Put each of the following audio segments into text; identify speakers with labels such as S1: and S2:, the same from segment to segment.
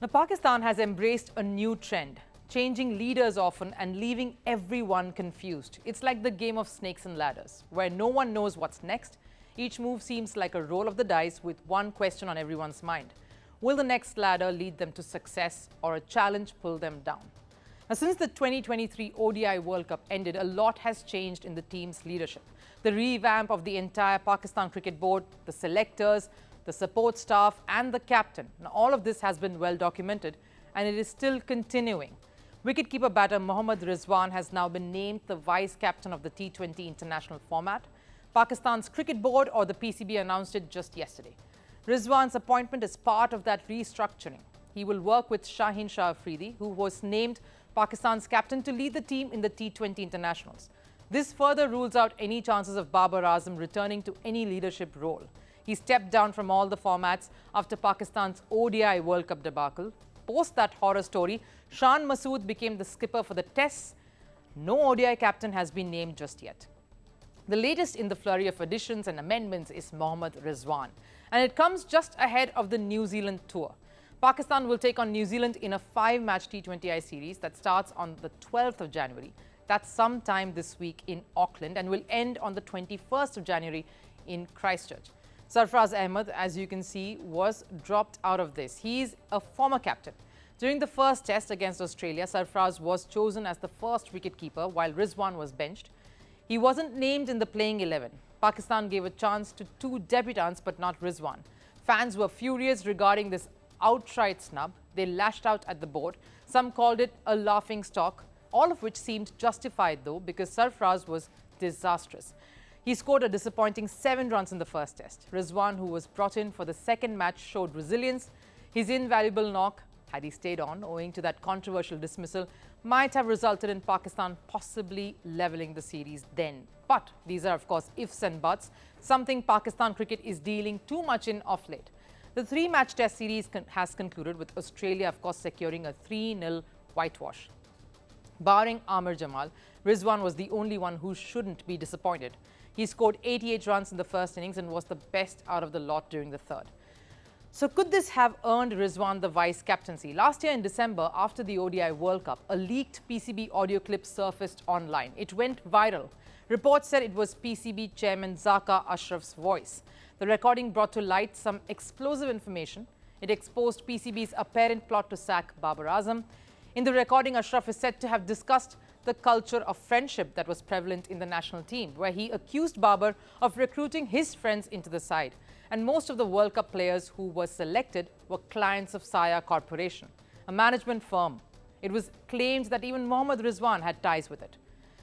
S1: Now, Pakistan has embraced a new trend, changing leaders often and leaving everyone confused. It's like the game of snakes and ladders, where no one knows what's next. Each move seems like a roll of the dice with one question on everyone's mind. Will the next ladder lead them to success or a challenge pull them down? Now, since the 2023 ODI World Cup ended, a lot has changed in the team's leadership. The revamp of the entire Pakistan Cricket Board, the selectors, the support staff and the captain. Now, all of this has been well documented and it is still continuing. Wicketkeeper batter Mohammad Rizwan has now been named the vice captain of the T20 international format. Pakistan's cricket board, or the PCB, announced it just yesterday. Rizwan's appointment is part of that restructuring. He will work with Shaheen Shah Afridi, who was named Pakistan's captain, to lead the team in the T20 internationals. This further rules out any chances of Babar Azam returning to any leadership role. He stepped down from all the formats after Pakistan's ODI World Cup debacle. Post that horror story, Shan Masood became the skipper for the Tests. No ODI captain has been named just yet. The latest in the flurry of additions and amendments is Mohammad Rizwan, and it comes just ahead of the New Zealand tour. Pakistan will take on New Zealand in a 5-match T20I series that starts on the 12th of January. That's sometime this week in Auckland and will end on the 21st of January in Christchurch. Sarfraz Ahmed, as you can see, was dropped out of this. He's a former captain. During the first test against Australia, Sarfraz was chosen as the first wicketkeeper while Rizwan was benched. He wasn't named in the playing 11. Pakistan gave a chance to 2 debutants but not Rizwan. Fans were furious regarding this outright snub. They lashed out at the board. Some called it a laughing stock, all of which seemed justified though, because Sarfraz was disastrous. He scored a disappointing 7 runs in the first test. Rizwan, who was brought in for the second match, showed resilience. His invaluable knock, had he stayed on, owing to that controversial dismissal, might have resulted in Pakistan possibly levelling the series then. But these are, of course, ifs and buts, something Pakistan cricket is dealing too much in of late. The 3-match test series has concluded with Australia, of course, securing a 3-0 whitewash. Barring Amir Jamal, Rizwan was the only one who shouldn't be disappointed. He scored 88 runs in the first innings and was the best out of the lot during the third. So could this have earned Rizwan the vice-captaincy? Last year in December, after the ODI World Cup, a leaked PCB audio clip surfaced online. It went viral. Reports said it was PCB chairman Zaka Ashraf's voice. The recording brought to light some explosive information. It exposed PCB's apparent plot to sack Babar Azam. In the recording, Ashraf is said to have discussed the culture of friendship that was prevalent in the national team, where he accused Babar of recruiting his friends into the side. And most of the World Cup players who were selected were clients of Saya Corporation, a management firm. It was claimed that even Mohammad Rizwan had ties with it.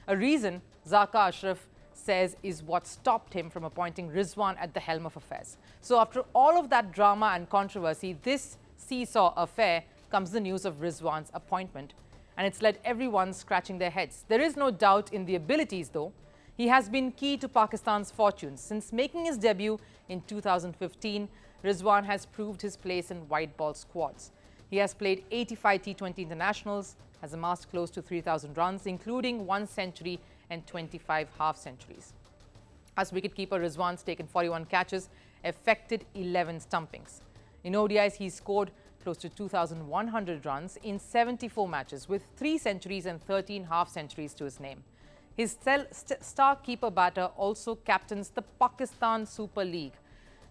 S1: A reason, Zaka Ashraf says, is what stopped him from appointing Rizwan at the helm of affairs. So after all of that drama and controversy, this seesaw affair, comes the news of Rizwan's appointment. And it's led everyone scratching their heads. There is no doubt in the abilities, though. He has been key to Pakistan's fortunes. Since making his debut in 2015, Rizwan has proved his place in white ball squads. He has played 85 T20 internationals, has amassed close to 3,000 runs, including 1 century and 25 half-centuries. As wicketkeeper, Rizwan's taken 41 catches, effected 11 stumpings. In ODIs, he scored close to 2,100 runs in 74 matches, with 3 centuries and 13 half-centuries to his name. His star keeper batter also captains the Pakistan Super League,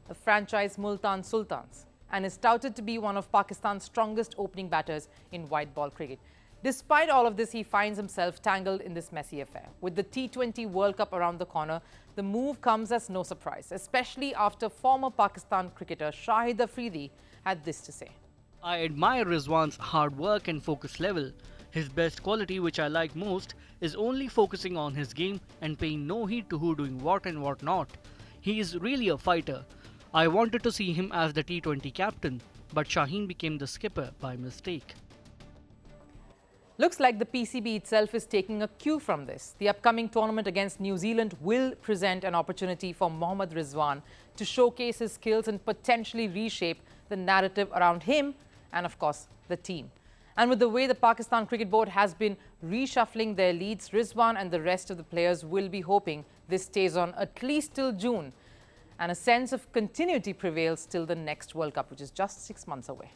S1: the franchise Multan Sultans, and is touted to be one of Pakistan's strongest opening batters in white ball cricket. Despite all of this, he finds himself tangled in this messy affair. With the T20 World Cup around the corner, the move comes as no surprise, especially after former Pakistan cricketer Shahid Afridi had this to say.
S2: I admire Rizwan's hard work and focus level. His best quality, which I like most, is only focusing on his game and paying no heed to who doing what and what not. He is really a fighter. I wanted to see him as the T20 captain, but Shaheen became the skipper by mistake.
S1: Looks like the PCB itself is taking a cue from this. The upcoming tournament against New Zealand will present an opportunity for Mohammad Rizwan to showcase his skills and potentially reshape the narrative around him and, of course, the team. And with the way the Pakistan Cricket Board has been reshuffling their leads, Rizwan and the rest of the players will be hoping this stays on at least till June, and a sense of continuity prevails till the next World Cup, which is just 6 months away.